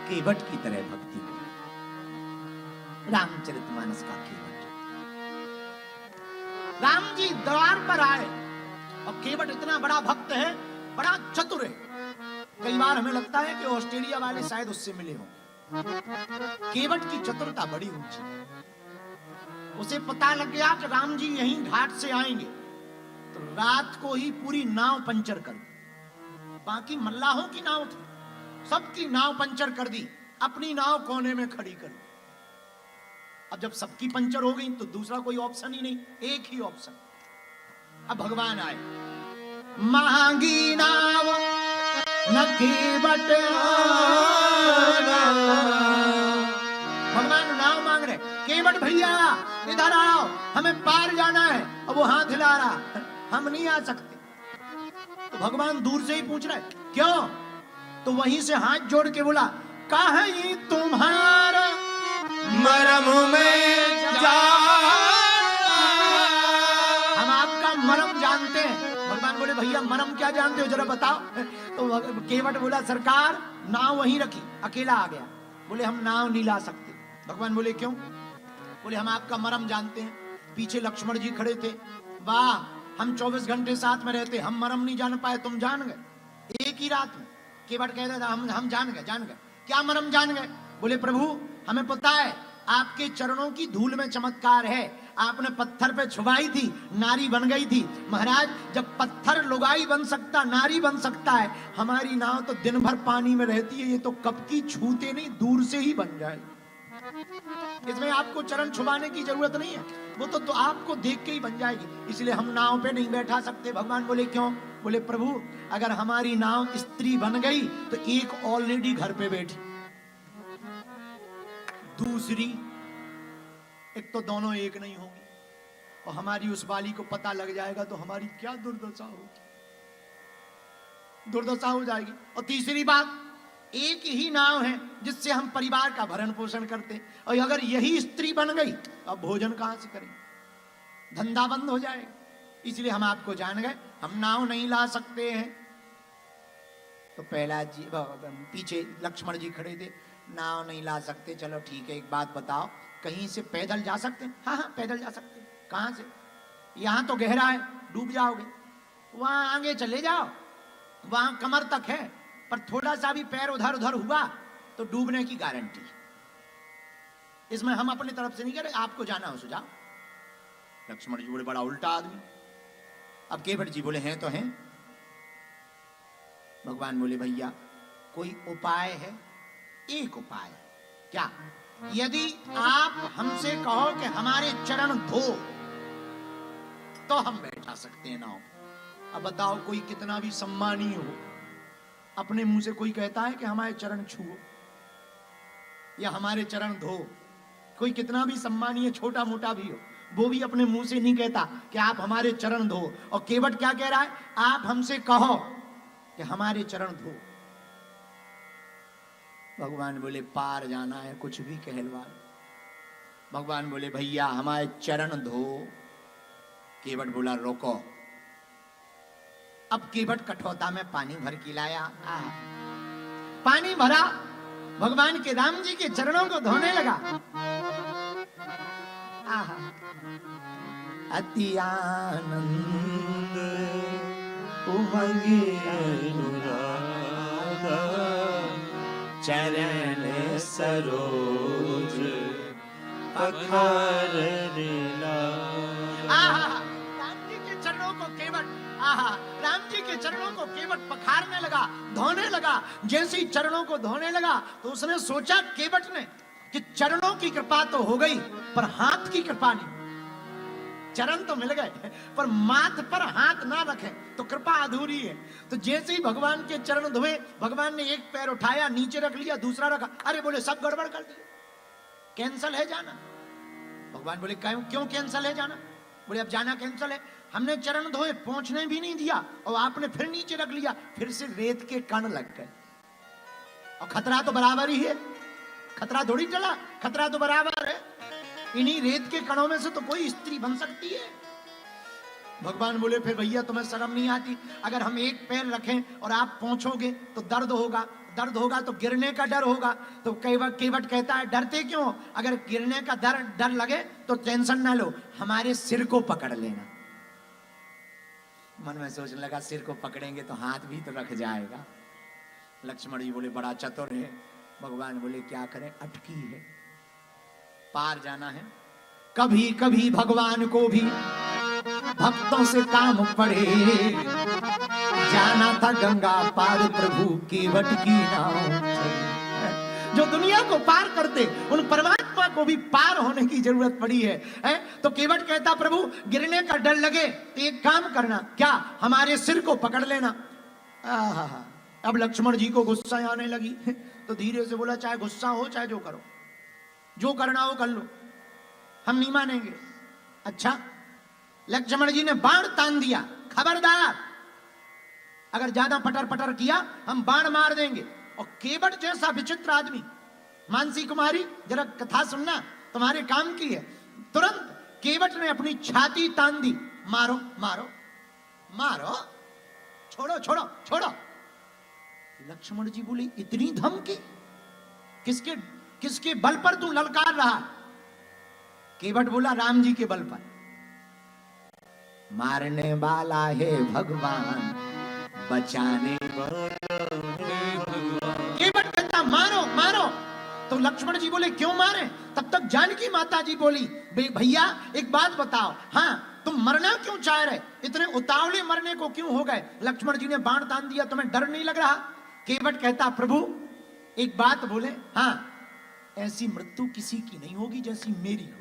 केवट की तरह भक्ति करें। रामचरितमानस का केवट। राम जी द्वार पर आए और केवट इतना बड़ा भक्त है, बड़ा चतुर है। कई बार हमें लगता है कि ऑस्ट्रेलिया वाले शायद उससे मिले हों। केवट की चतुरता बड़ी ऊंची। उसे पता लग गया कि राम जी यहीं घाट से आएंगे, तो रात को ही पूरी नाव पंचर कर दी। बाकी मल्लाहों की नाव थी, सबकी नाव पंचर कर दी, अपनी नाव कोने में खड़ी कर दी। अब जब सबकी पंचर हो गई तो दूसरा कोई ऑप्शन ही नहीं, एक ही ऑप्शन। अब भगवान आए, मांगी नाव न केवट, भगवान नाव मांग रहे, केवट भैया इधर आओ, हमें पार जाना है। अब वो हाथ हिला रहा, हम नहीं आ सकते। तो भगवान दूर से ही पूछ रहे क्यों? तो वहीं से हाथ जोड़ के बोला, काहे तुम्हारा मरम में जा, हम आपका मरम जानते हैं। भगवान बोले भैया मरम क्या जानते हो जरा बताओ। तो केवट बोला सरकार नाव वहीं रखी, अकेला आ गया। बोले हम नाव नहीं ला सकते। भगवान बोले क्यों? बोले हम आपका मरम जानते हैं। पीछे लक्ष्मण जी खड़े थे, वाह हम 24 घंटे साथ में रहते, हम मरम नहीं जान पाए, तुम जान गए एक ही रात में। केवट कह रहा था हम जान गए। क्या मरम जान गए? बोले प्रभु हमें पता है आपके चरणों की धूल में चमत्कार है, आपने पत्थर पे छुपाई थी, नारी बन गई थी। महाराज जब पत्थर लुगाई बन सकता, नारी बन सकता है, हमारी नाव तो दिन भर पानी में रहती है, ये तो कब की छूते नहीं दूर से ही बन जाए। इसमें आपको चरण छुपाने की जरूरत नहीं है, वो तो आपको देख के ही बन जाएगी, इसलिए हम नाव पे नहीं बैठा सकते। भगवान बोले क्यों? बोले प्रभु अगर हमारी नाव स्त्री बन गई तो एक ऑलरेडी घर पे बैठी, दूसरी एक तो दोनों एक नहीं होंगी, और हमारी उस वाली को पता लग जाएगा तो हमारी क्या दुर्दशा होगी, दुर्दशा हो जाएगी। और तीसरी बात, एक ही नाव है जिससे हम परिवार का भरण पोषण करते, और अगर यही स्त्री बन गई तो अब भोजन कहां से करें, धंधा बंद हो जाएगा। इसलिए हम आपको जान गए, हम नाव नहीं ला सकते हैं। तो प्रहलाद जी पीछे लक्ष्मण जी खड़े थे, नाव नहीं ला सकते, चलो ठीक है एक बात बताओ, कहीं से पैदल जा सकते हैं? हाँ पैदल जा सकते हैं। कहां से? यहां तो गहरा है, डूब जाओगे, वहां आगे चले जाओ, वहां कमर तक है, पर थोड़ा सा भी पैर उधर उधर हुआ तो डूबने की गारंटी। इसमें हम अपनी तरफ से नहीं कह रहे, आपको जाना हो सुझाव। लक्ष्मण जी बोले बड़ा उल्टा आदमी। अब केवट जी बोले हैं तो हैं। भगवान बोले भैया कोई उपाय है? एक उपाय। क्या? यदि आप हमसे कहो कि हमारे चरण धो तो हम बैठा सकते हैं नाव। अब बताओ कोई कितना भी सम्मानीय हो, अपने मुंह से कोई कहता है कि हमारे चरण छुओ या हमारे चरण धो, कोई कितना भी सम्मानीय छोटा मोटा भी हो, वो भी अपने मुंह से नहीं कहता कि आप हमारे चरण धो। और केवट क्या कह रहा है? आप हमसे कहो कि हमारे चरण धो। भगवान बोले पार जाना है कुछ भी कहलवा। भगवान बोले भैया हमारे चरण धो। केवट बोला रोको। अब केवट कठौता में पानी भर के लाया, पानी भरा, भगवान के राम जी के चरणों को धोने लगा। अति आनंद उमंगे अनुराग, चरण सरोज अखार राम जी के चरणों को केवट राम जी के चरणों को केवट पखारने लगा, धोने लगा। जैसे ही चरणों को धोने लगा तो उसने सोचा केवट ने कि चरणों की कृपा तो हो गई पर हाथ की कृपा नहीं। चरण तो मिल गए पर माथ पर हाथ ना रखे तो कृपा अधूरी है। तो जैसे ही भगवान के चरण धोए, भगवान ने एक पैर उठाया, नीचे रख लिया, दूसरा रखा। अरे बोले सब गड़बड़ कर दिया, कैंसल है जाना। भगवान बोले क्यों कैंसल है जाना? बोले अब जाना कैंसल है, हमने चरण धोए, पहुंचने भी नहीं दिया और आपने फिर नीचे रख लिया, फिर से रेत के कण लग गए। और खतरा तो बराबर ही है, खतरा थोड़ी चला, खतरा तो बराबर है। इन्हीं रेत के कणों में से तो कोई स्त्री बन सकती है। भगवान बोले फिर भैया तुम्हें शर्म नहीं आती? अगर हम एक पैर रखें और आप पहुंचोगे तो दर्द होगा, दर्द होगा तो गिरने का डर होगा। तो केवट कहता है डरते क्यों? अगर गिरने का डर लगे तो टेंशन ना लो, हमारे सिर को पकड़ लेना। मन में सोचने लगा सिर को पकड़ेंगे तो हाथ भी तो रख जाएगा। लक्ष्मण जी बोले बड़ा चतुर है। भगवान बोले क्या करें, अटकी है, पार जाना है। कभी कभी भगवान को भी भक्तों से काम पड़े, जाना था गंगा पार प्रभु केवट की नाव। जो दुनिया को पार करते उन परमात्मा को भी पार होने की जरूरत पड़ी है, तो केवट कहता प्रभु गिरने का डर लगे तो एक काम करना, क्या हमारे सिर को पकड़ लेना। अब लक्ष्मण जी को गुस्सा आने लगी, तो धीरे से बोला चाहे गुस्सा हो चाहे जो करो, जो करना हो कर लो, हम नहीं मानेंगे। अच्छा, लक्ष्मण जी ने बाण तान दिया, खबरदार अगर ज्यादा पटर पटर किया हम बाण मार देंगे। और केवट जैसा विचित्र आदमी, मानसी कुमारी जरा कथा सुनना, तुम्हारे काम की है। तुरंत केवट ने अपनी छाती तान दी, मारो मारो मारो, छोड़ो छोड़ो छोड़ो। लक्ष्मण जी बोले इतनी धमकी, किसके किसके बल पर तू ललकार रहा? केवट बोला राम जी के बल पर। मारने वाला है भगवान, बचाने वाला है भगवान। केवट कहता मारो मारो। तो लक्ष्मण जी बोले क्यों मारे? तब तक जानकी माता जी बोली भैया एक बात बताओ, हाँ तुम मरना क्यों चाह रहे, इतने उतावले मरने को क्यों हो गए? लक्ष्मण जी ने बाण तान दिया, तुम्हें डर नहीं लग रहा? केवट कहता प्रभु एक बात बोले, हाँ ऐसी मृत्यु किसी की नहीं होगी जैसी मेरी हो।